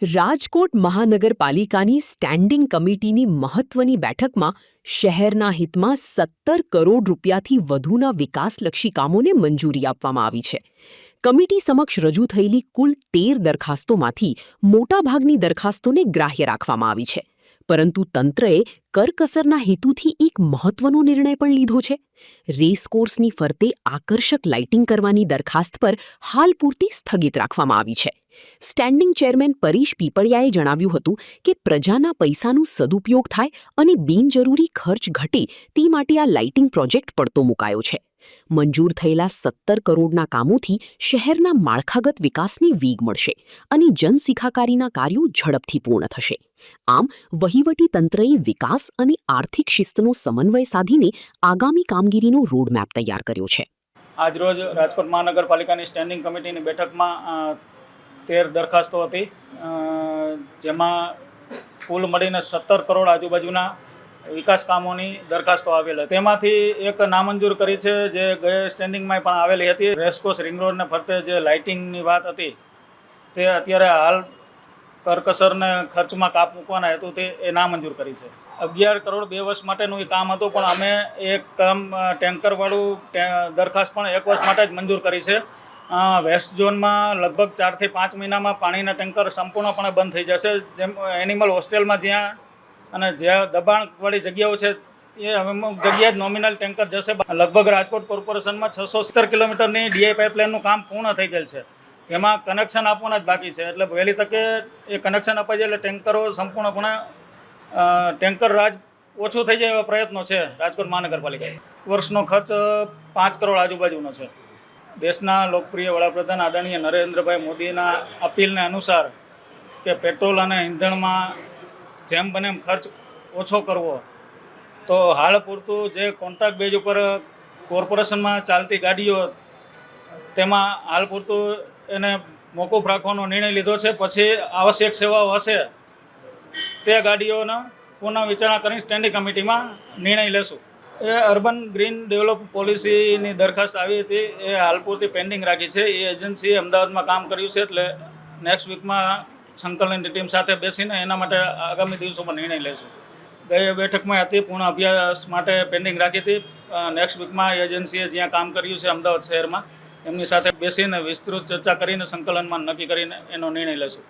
રાજકોટ મહાનગરપાલિકાની સ્ટેન્ડિંગ કમિટીની મહત્વની બેઠકમાં શહેરના હિતમાં 17 કરોડ રૂપિયાથી વધુના વિકાસલક્ષી કામોને મંજૂરી આપવામાં આવી છે. કમિટી સમક્ષ રજૂ થયેલી કુલ 13 દરખાસ્તોમાંથી મોટાભાગની દરખાસ્તોને ગ્રાહ્ય રાખવામાં આવી છે. પરંતુ તંત્રએ કરકસરના હેતુથી એક મહત્વનો નિર્ણય પણ લીધો છે. રેસકોર્સની ફરતે આકર્ષક લાઇટિંગ કરવાની દરખાસ્ત પર હાલ પૂરતી સ્થગિત રાખવામાં આવી છે. સ્ટેન્ડિંગ ચેરમેન પરેશ પીપળિયાએ જણાવ્યું હતું કે પ્રજાના પૈસાનું સદુપયોગ થાય અને બિનજરૂરી ખર્ચ ઘટે તે માટે આ લાઇટિંગ પ્રોજેક્ટ પડતો મુકાયો છે. મંજૂર થયેલા 17 કરોડના કામોથી શહેરના માળખાગત વિકાસને વેગ મળશે અને જનસુખાકારીના કાર્યો ઝડપથી પૂર્ણ થશે. આમ વહીવટી તંત્રએ વિકાસ અને આર્થિક શિસ્તનો સમન્વય સાધીને આગામી કામગીરીનો રોડમેપ તૈયાર કર્યો છે. આજરોજ રાજકોટ મહાનગરપાલિકાની સ્ટેન્ડિંગ કમિટીની બેઠકમાં 13 દરખાસ્તો હતી, જેમાં કુલ મળીને 17 કરોડ આજુબાજુના વિકાસ કામોની દરખાસ્તો આવેલી. તેમાંથી એક નામંજૂર કરી છે, જે ગયા સ્ટેન્ડિંગમાં પણ આવેલી હતી. રેસકોર્સ રિંગ રોડને ફરતે જે લાઇટિંગની વાત હતી તે અત્યારે હાલ કરકસરને ખર્ચમાં કાપ મૂકવાના હેતુથી એ નામંજૂર કરી છે. 11 કરોડ 2 વર્ષ માટેનું એ કામ હતું, પણ અમે એક કામ ટેન્કરવાળું દરખાસ્ત પણ 1 વર્ષ માટે જ મંજૂર કરી છે. વેસ્ટ ઝોનમાં લગભગ 4 થી 5 મહિનામાં પાણીના ટેન્કર સંપૂર્ણપણે બંધ થઈ જશે. જેમ એનિમલ હોસ્ટેલમાં જ્યાં અને જ્યાં દબાણવાળી જગ્યાઓ છે એ અમુક જગ્યાએ જ નોમિનલ ટેન્કર જશે. લગભગ રાજકોટ કોર્પોરેશનમાં 670 કિલોમીટરની ડીઆઈ પાઇપલાઇનનું કામ પૂર્ણ થઈ ગયેલ છે, જેમાં કનેક્શન આપવાના જ બાકી છે. એટલે વહેલી તકે એ કનેક્શન અપાઈ જાય એટલે ટેન્કરો સંપૂર્ણપણે ટેન્કર રાજ ઓછું થઈ જાય એવા પ્રયત્નો છે રાજકોટ મહાનગરપાલિકાએ. વર્ષનો ખર્ચ 5 કરોડ આજુબાજુનો છે. દેશના લોકપ્રિય વડાપ્રધાન આદરણીય નરેન્દ્રભાઈ મોદીના અપીલને અનુસાર કે પેટ્રોલ અને ઈંધણમાં જેમ બને એમ ખર્ચ ઓછો કરવો, તો હાલ પૂરતું જે કોન્ટ્રાક્ટ બેઝ ઉપર કોર્પોરેશનમાં ચાલતી ગાડીઓ તેમાં હાલ પૂરતું એને મોકૂફ રાખવાનો નિર્ણય લીધો છે. પછી આવશ્યક સેવાઓ હશે તે ગાડીઓનો પુનઃ વિચારણા કરી સ્ટેન્ડિંગ કમિટીમાં નિર્ણય લેશું. એ અર્બન ગ્રીન ડેવલપ પોલિસીની દરખાસ્ત આવી હતી, એ હાલ પૂરતી પેન્ડિંગ રાખી છે. એ એજન્સીએ અમદાવાદમાં કામ કર્યું છે, એટલે નેક્સ્ટ વીકમાં સંકલનની ટીમ સાથે બેસીને એના માટે આગામી દિવસોમાં નિર્ણય લેશું. ગઈ બેઠકમાં હતી, પૂર્ણ અભ્યાસ માટે પેન્ડિંગ રાખી હતી. નેક્સ્ટ વીકમાં એજન્સીએ જ્યાં કામ કર્યું છે અમદાવાદ શહેરમાં, એમની સાથે બેસીને વિસ્તૃત ચર્ચા કરીને સંકલનમાં નક્કી કરીને એનો નિર્ણય લેશું.